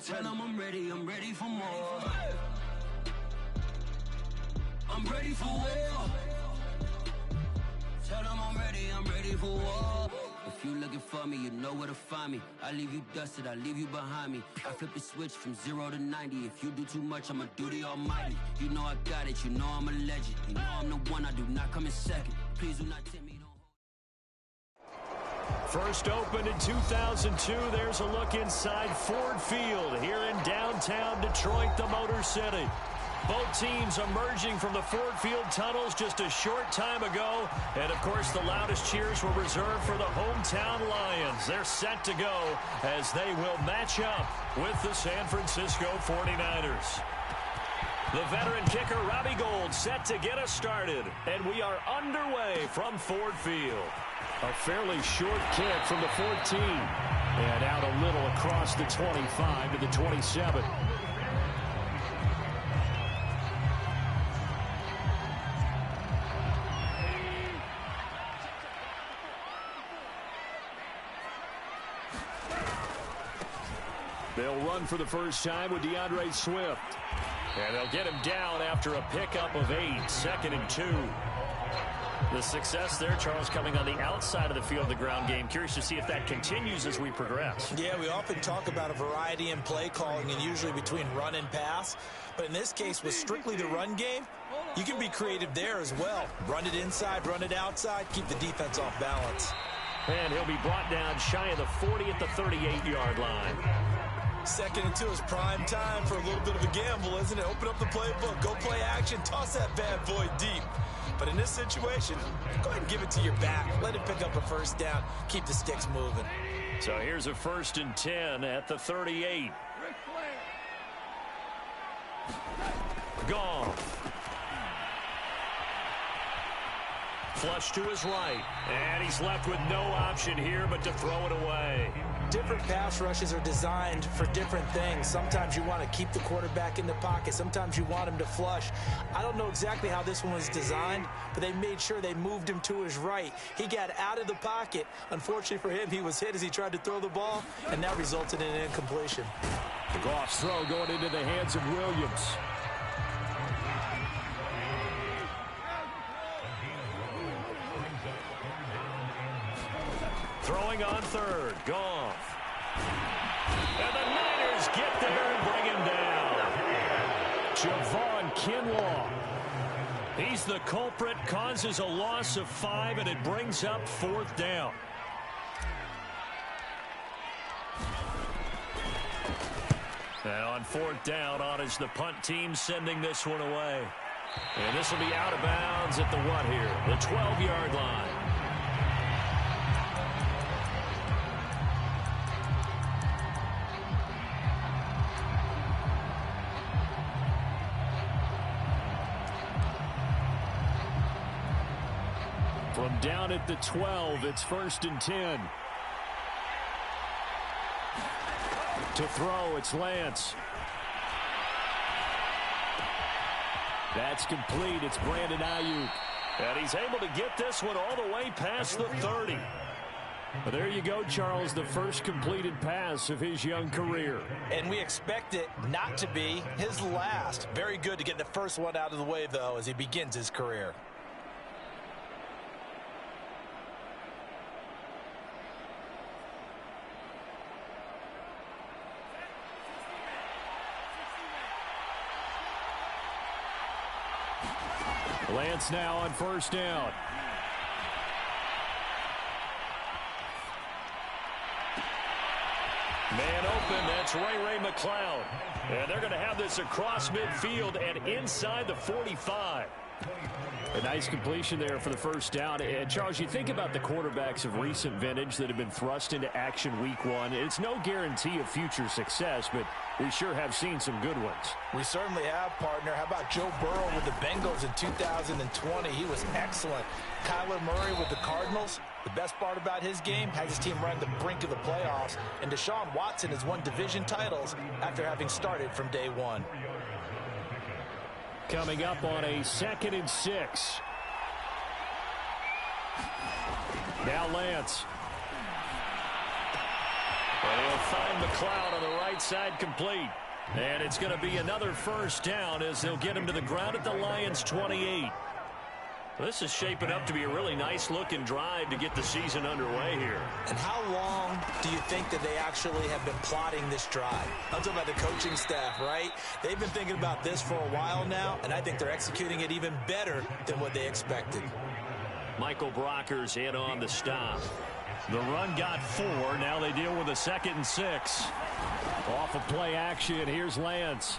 Tell them I'm ready for more. I'm ready for war. Tell them I'm ready for war. If you looking for me, you know where to find me. I leave you dusted, I leave you behind me. I flip the switch from 0 to 90. If you do too much, I'ma do the almighty. You know I got it, you know I'm a legend. You know I'm the one, I do not come in second. Please do not tempt me. First opened in 2002, there's a look inside Ford Field here in downtown Detroit, the Motor City. Both teams emerging from the Ford Field tunnels just a short time ago. And, of course, the loudest cheers were reserved for the hometown Lions. They're set to go as they will match up with the San Francisco 49ers. The veteran kicker, Robbie Gould, set to get us started. And we are underway from Ford Field. A fairly short kick from the 14. And out a little across the 25 to the 27. They'll run for the first time with DeAndre Swift. And they'll get him down after a pickup of 8, 2nd and 2. The success there, Charles, coming on the outside of the field, the ground game. Curious to see if that continues as we progress. Yeah, we often talk about a variety in play calling and usually between run and pass. But in this case, with strictly the run game, you can be creative there as well. Run it inside, run it outside, keep the defense off balance. And he'll be brought down shy of the 40 at the 38-yard line. 2nd and 2 is prime time for a little bit of a gamble, isn't it? Open up the playbook, go play action, toss that bad boy deep. But in this situation, go ahead and give it to your back. Let him pick up a first down. Keep the sticks moving. So here's a 1st and 10 at the 38. Goff. Flush to his right. And he's left with no option here but to throw it away. Different pass rushes are designed for different things. Sometimes you want to keep the quarterback in the pocket. Sometimes you want him to flush. I don't know exactly how this one was designed, but they made sure they moved him to his right. He got out of the pocket. Unfortunately for him, he was hit as he tried to throw the ball, and that resulted in an incompletion. The Goff's throw going into the hands of Williams. Throwing on 3rd, Goff. And the Niners get there and bring him down. Javon Kinlaw. He's the culprit, causes a loss of 5, and it brings up 4th down. And on 4th down, on is the punt team sending this one away. And this will be out of bounds at the what here? The 12-yard line. From down at the 12, it's 1st and 10. To throw, it's Lance. That's complete. It's Brandon Ayuk. And he's able to get this one all the way past the 30. But there you go, Charles, the first completed pass of his young career. And we expect it not to be his last. Very good to get the first one out of the way, though, as he begins his career. Lance now on 1st down. Man open, that's Ray McLeod. And they're going to have this across midfield and inside the 45. A nice completion there for the first down. And, Charles, you think about the quarterbacks of recent vintage that have been thrust into action week 1. It's no guarantee of future success, but we sure have seen some good ones. We certainly have, partner. How about Joe Burrow with the Bengals in 2020? He was excellent. Kyler Murray with the Cardinals. The best part about his game has his team right on the brink of the playoffs. And Deshaun Watson has won division titles after having started from day 1. Coming up on a 2nd and 6. Now Lance. And he'll find McLeod on the right side complete. And it's going to be another first down as they'll get him to the ground at the Lions' 28. This is shaping up to be a really nice-looking drive to get the season underway here. And how long do you think that they actually have been plotting this drive? I'm talking about the coaching staff, right? They've been thinking about this for a while now, and I think they're executing it even better than what they expected. Michael Brocker's in on the stop. The run got 4. Now they deal with a 2nd and 6. Off of play action, here's Lance.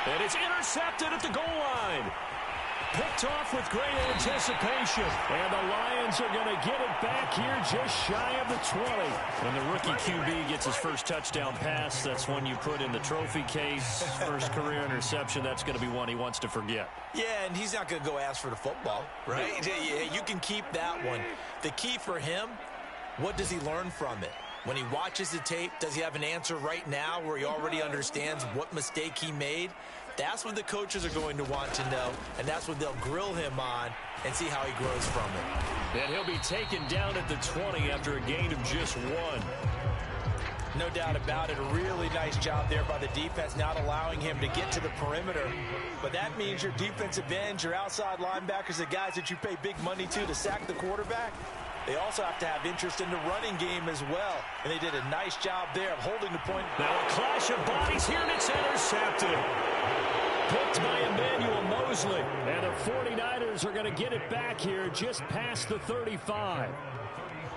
And it's intercepted at the goal line. Picked off with great anticipation. And the Lions are going to get it back here just shy of the 20. When the rookie QB gets his first touchdown pass, that's one you put in the trophy case. First career interception, that's going to be one he wants to forget. Yeah, and he's not going to go ask for the football, right? Yeah, you can keep that one. The key for him, what does he learn from it? When he watches the tape, does he have an answer right now where he already understands what mistake he made? That's what the coaches are going to want to know, and that's what they'll grill him on and see how he grows from it. And he'll be taken down at the 20 after a gain of just 1. No doubt about it. A really nice job there by the defense, not allowing him to get to the perimeter. But that means your defensive ends, your outside linebackers, the guys that you pay big money to sack the quarterback, they also have to have interest in the running game as well. And they did a nice job there of holding the point. Now a clash of bodies here, and it's intercepted. Picked by Emmanuel Mosley. And the 49ers are going to get it back here just past the 35.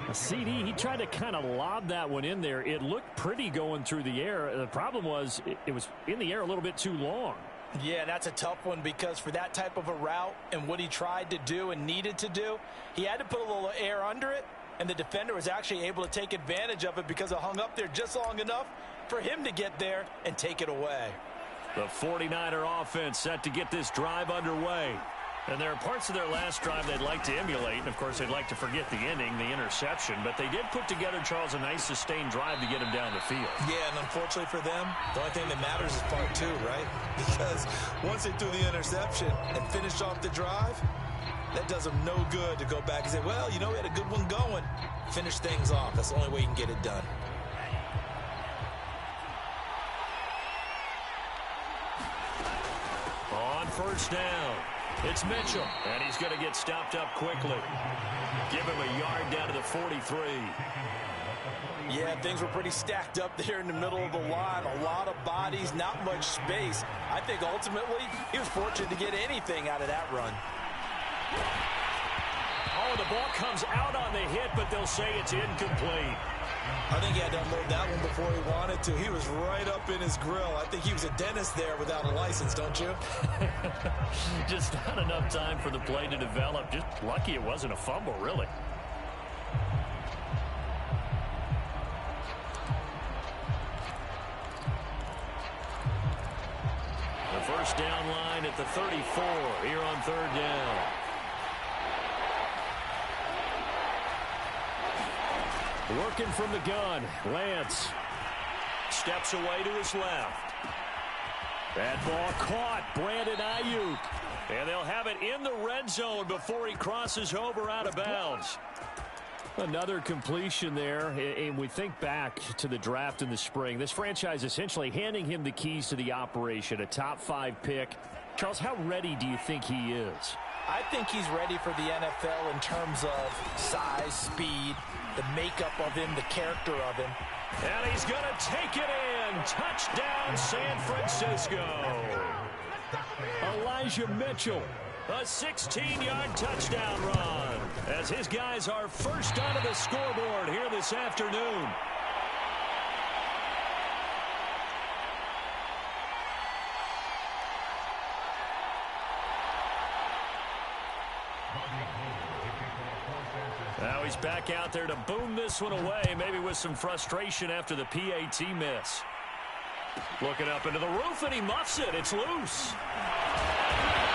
A CD, he tried to kind of lob that one in there. It looked pretty going through the air. The problem was it was in the air a little bit too long. Yeah, that's a tough one because for that type of a route and what he tried to do and needed to do, he had to put a little air under it, and the defender was actually able to take advantage of it because it hung up there just long enough for him to get there and take it away. The 49er offense set to get this drive underway. And there are parts of their last drive they'd like to emulate. And, of course, they'd like to forget the ending, the interception. But they did put together, Charles, a nice sustained drive to get him down the field. Yeah, and unfortunately for them, the only thing that matters is part 2, right? Because once they threw the interception and finished off the drive, that does them no good to go back and say, well, you know, we had a good one going. Finish things off. That's the only way you can get it done. On first down, it's Mitchell, and he's going to get stopped up quickly. Give him a yard down to the 43. Yeah, things were pretty stacked up there in the middle of the line. A lot of bodies, not much space. I think ultimately he was fortunate to get anything out of that run. Oh, the ball comes out on the hit, but they'll say it's incomplete. I think he had to unload that one before he wanted to. He was right up in his grill. I think he was a dentist there without a license, don't you? Just not enough time for the play to develop. Just lucky it wasn't a fumble, really. The first down line at the 34 here on third down. Working from the gun, Lance steps away to his left. That ball caught, Brandon Ayuk. And they'll have it in the red zone before he crosses over out of bounds. Another completion there, and we think back to the draft in the spring. This franchise essentially handing him the keys to the operation, a top 5 pick. Charles, how ready do you think he is? I think he's ready for the NFL in terms of size, speed, the makeup of him, the character of him. And he's going to take it in. Touchdown, San Francisco. Elijah Mitchell, a 16-yard touchdown run, as his guys are first onto the scoreboard here this afternoon. Now he's back out there to boom this one away, maybe with some frustration after the PAT miss. Looking up into the roof, and he muffs it. It's loose.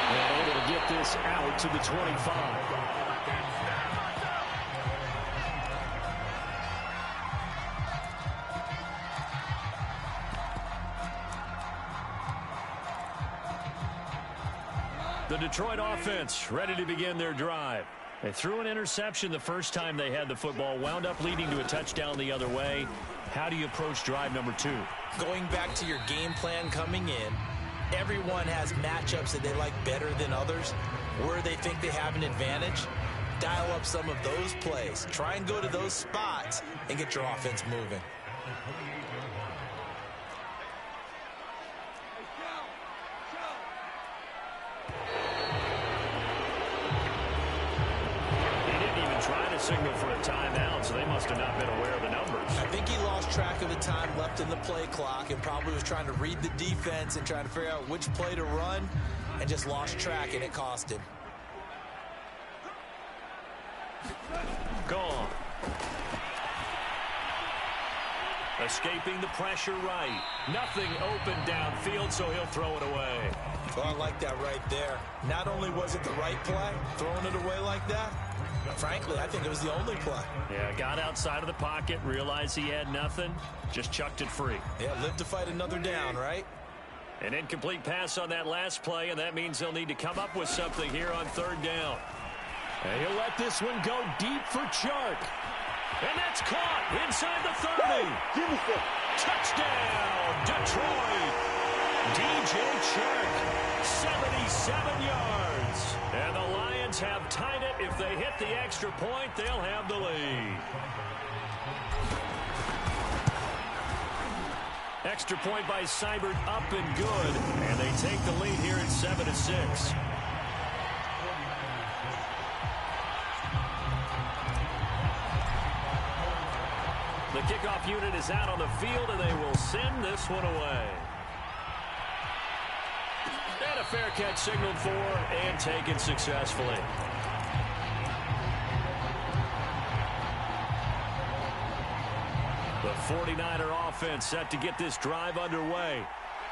And able to get this out to the 25. The Detroit offense ready to begin their drive. They threw an interception the first time they had the football, wound up leading to a touchdown the other way. How do you approach drive number 2? Going back to your game plan coming in, everyone has matchups that they like better than others, where they think they have an advantage. Dial up some of those plays. Try and go to those spots and get your offense moving. Signal for a timeout, so they must have not been aware of the numbers. I think he lost track of the time left in the play clock and probably was trying to read the defense and trying to figure out which play to run and just lost track, and it cost him. Gone. Escaping the pressure right. Nothing open downfield, so he'll throw it away. Well, I like that right there. Not only was it the right play, throwing it away like that, frankly, I think it was the only play. Yeah, got outside of the pocket, realized he had nothing, just chucked it free. Yeah, live to fight another down, right? An incomplete pass on that last play, and that means they'll need to come up with something here on 3rd down. And he'll let this one go deep for Chark. And that's caught inside the 30. Touchdown, Detroit. DJ Chark, 77 yards. And the Lions have tied it. If they hit the extra point, they'll have the lead. Extra point by Seibert, up and good. And they take the lead here at 7-6. The kickoff unit is out on the field, and they will send this one away. And a fair catch signaled for and taken successfully. The 49er offense set to get this drive underway.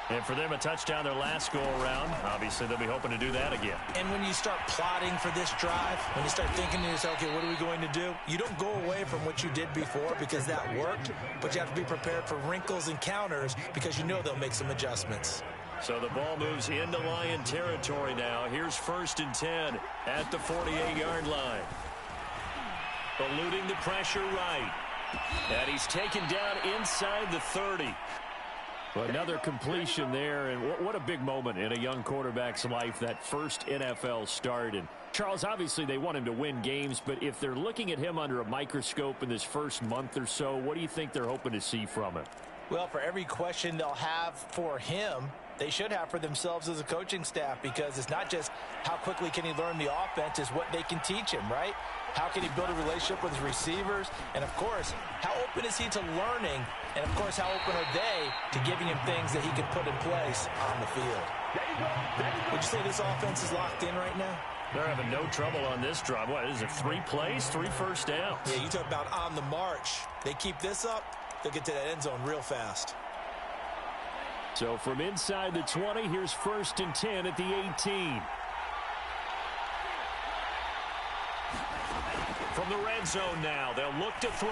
And for them, a touchdown their last go-around. Obviously, they'll be hoping to do that again. And when you start plotting for this drive, when you start thinking to yourself, okay, what are we going to do? You don't go away from what you did before because that worked, but you have to be prepared for wrinkles and counters because you know they'll make some adjustments. So the ball moves into Lion territory now. Here's 1st and 10 at the 48-yard line. Eluding the pressure right. And he's taken down inside the 30. Well, another completion there, and what a big moment in a young quarterback's life, that first NFL start. And Charles, obviously they want him to win games, but if they're looking at him under a microscope in this first month or so, what do you think they're hoping to see from him? Well, for every question they'll have for him, they should have for themselves as a coaching staff, because it's not just how quickly can he learn the offense, it's what they can teach him, right? How can he build a relationship with his receivers? And, of course, how open is he to learning? And, of course, how open are they to giving him things that he can put in place on the field? Would you say this offense is locked in right now? They're having no trouble on this drive. What is it, 3 plays, 3 first downs? Yeah, you talk about on the march. They keep this up, they'll get to that end zone real fast. So from inside the 20, here's 1st and 10 at the 18. From the red zone now, they'll look to throw.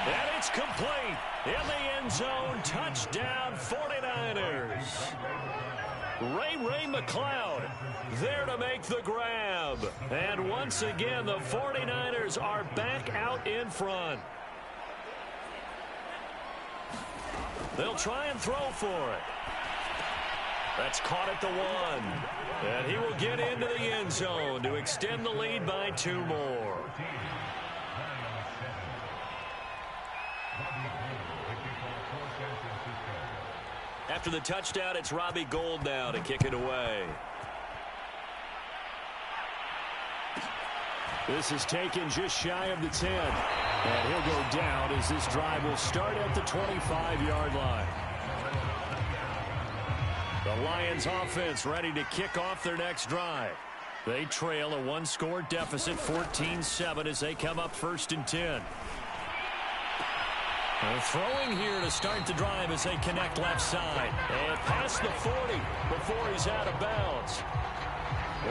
And it's complete. In the end zone, touchdown 49ers. Ray McLeod there to make the grab. And once again, the 49ers are back out in front. They'll try and throw for it. That's caught at the 1. And he will get into the end zone to extend the lead by 2 more. After the touchdown, it's Robbie Gould now to kick it away. This is taken just shy of the 10. And he'll go down as this drive will start at the 25-yard line. The Lions offense ready to kick off their next drive. They trail a 1-score deficit, 14-7, as they come up 1st and 10. And throwing here to start the drive as they connect left side. And past the 40 before he's out of bounds.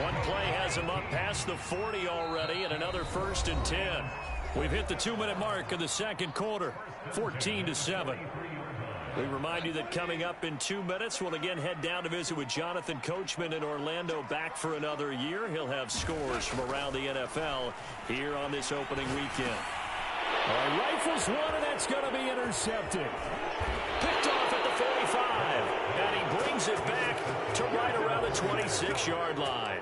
One play has him up past the 40 already, and another 1st and 10. We've hit the 2-minute mark of the second quarter, 14-7. We remind you that coming up in 2 minutes, we'll again head down to visit with Jonathan Coachman in Orlando, back for another year. He'll have scores from around the NFL here on this opening weekend. All right, rifles one, and that's going to be intercepted. Picked off at the 45, and he brings it back to right around the 26-yard line.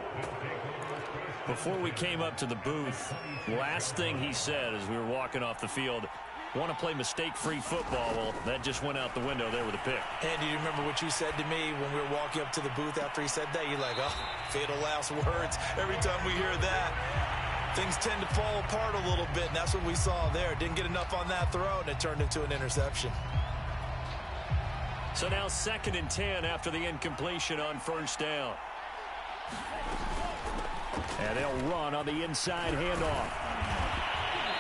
Before we came up to the booth, last thing he said as we were walking off the field, want to play mistake-free football. Well, that just went out the window there with a pick. Andy, do you remember what you said to me when we were walking up to the booth after he said that? You're like, oh, fatal last words. Every time we hear that, things tend to fall apart a little bit, and that's what we saw there. Didn't get enough on that throw, and it turned into an interception. So now 2nd and 10 after the incompletion on first down. And they'll run on the inside handoff.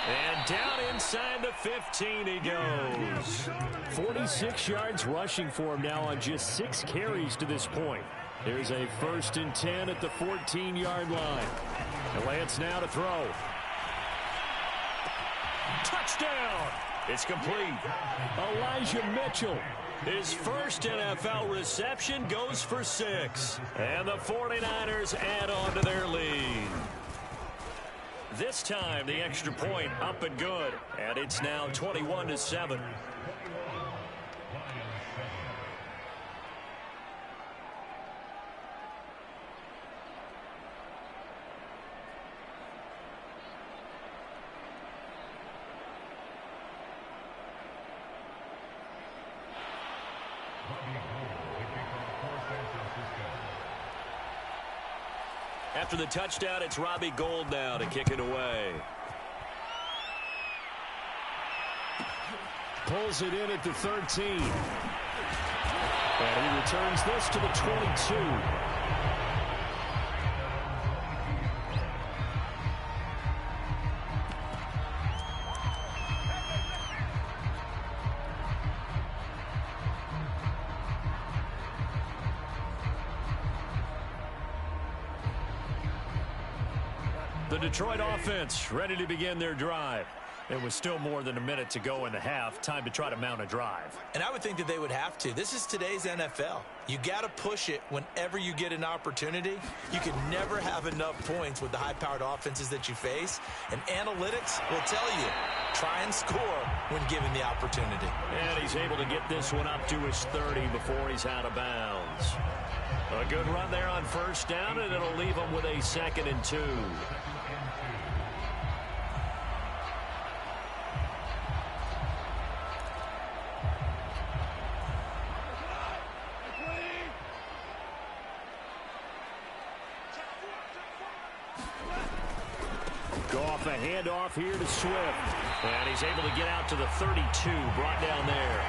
And down inside the 15 he goes. 46 yards rushing for him now on just 6 carries to this point. There's a 1st and 10 at the 14-yard line. And Lance now to throw. Touchdown! It's complete. Elijah Mitchell. His first NFL reception goes for 6. And the 49ers add on to their lead. This time, the extra point up and good. And it's now 21-7. After the touchdown, it's Robbie Gould now to kick it away. Pulls it in at the 13. And he returns this to the 22. The Detroit offense ready to begin their drive. It was still more than a minute to go in the half. Time to try to mount a drive. And I would think that they would have to. This is today's NFL. You got to push it whenever you get an opportunity. You can never have enough points with the high-powered offenses that you face. And analytics will tell you, try and score when given the opportunity. And he's able to get this one up to his 30 before he's out of bounds. A good run there on first down, and it'll leave him with a 2nd and 2. Goff, a handoff here to Swift. And he's able to get out to the 32, brought down there.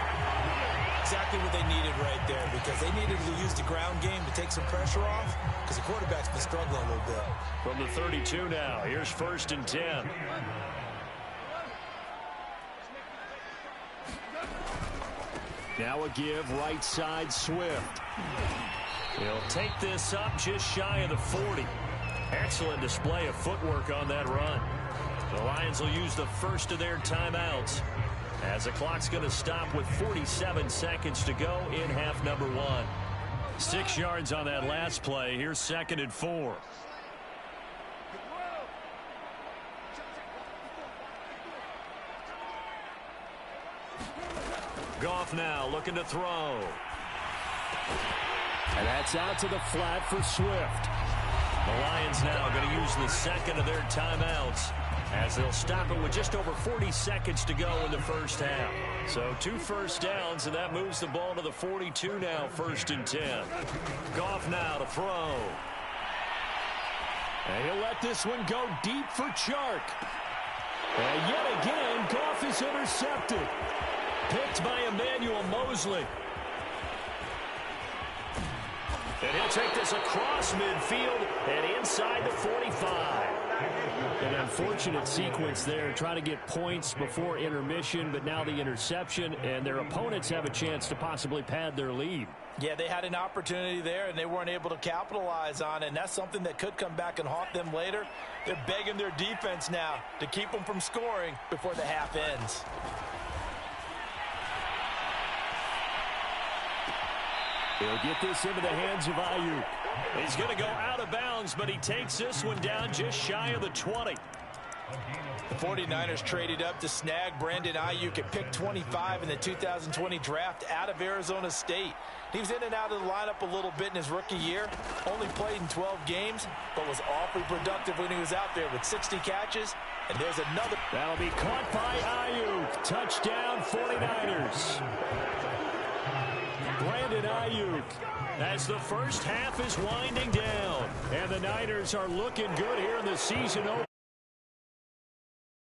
Exactly what they needed right there, because they needed to use the ground game to take some pressure off, because the quarterback's been struggling a little bit. From the 32 now, here's 1st and 10. Now a give right side Swift. He'll take this up just shy of the 40. Excellent display of footwork on that run. The Lions will use the first of their timeouts, as the clock's going to stop with 47 seconds to go in half number 1. 6 yards on that last play. Here's 2nd and 4. Goff now looking to throw. And that's out to the flat for Swift. The Lions now going to use the second of their timeouts, as they'll stop it with just over 40 seconds to go in the first half. So 2 first downs, and that moves the ball to the 42 now, 1st and 10. Goff now to throw. And he'll let this one go deep for Chark. And yet again, Goff is intercepted. Picked by Emmanuel Mosley. And he'll take this across midfield and inside the 45. An unfortunate sequence there, trying to get points before intermission, but now the interception, and their opponents have a chance to possibly pad their lead. Yeah, they had an opportunity there, and they weren't able to capitalize on it, and that's something that could come back and haunt them later. They're begging their defense now to keep them from scoring before the half ends. He'll get this into the hands of Ayuk. He's going to go out of bounds, but he takes this one down just shy of the 20. The 49ers traded up to snag Brandon Ayuk at pick 25 in the 2020 draft out of Arizona State. He was in and out of the lineup a little bit in his rookie year. Only played in 12 games, but was awfully productive when he was out there with 60 catches. And there's another. That'll be caught by Ayuk. Touchdown 49ers. Brandon Ayuk. As the first half is winding down. And the Niners are looking good here in the season opener.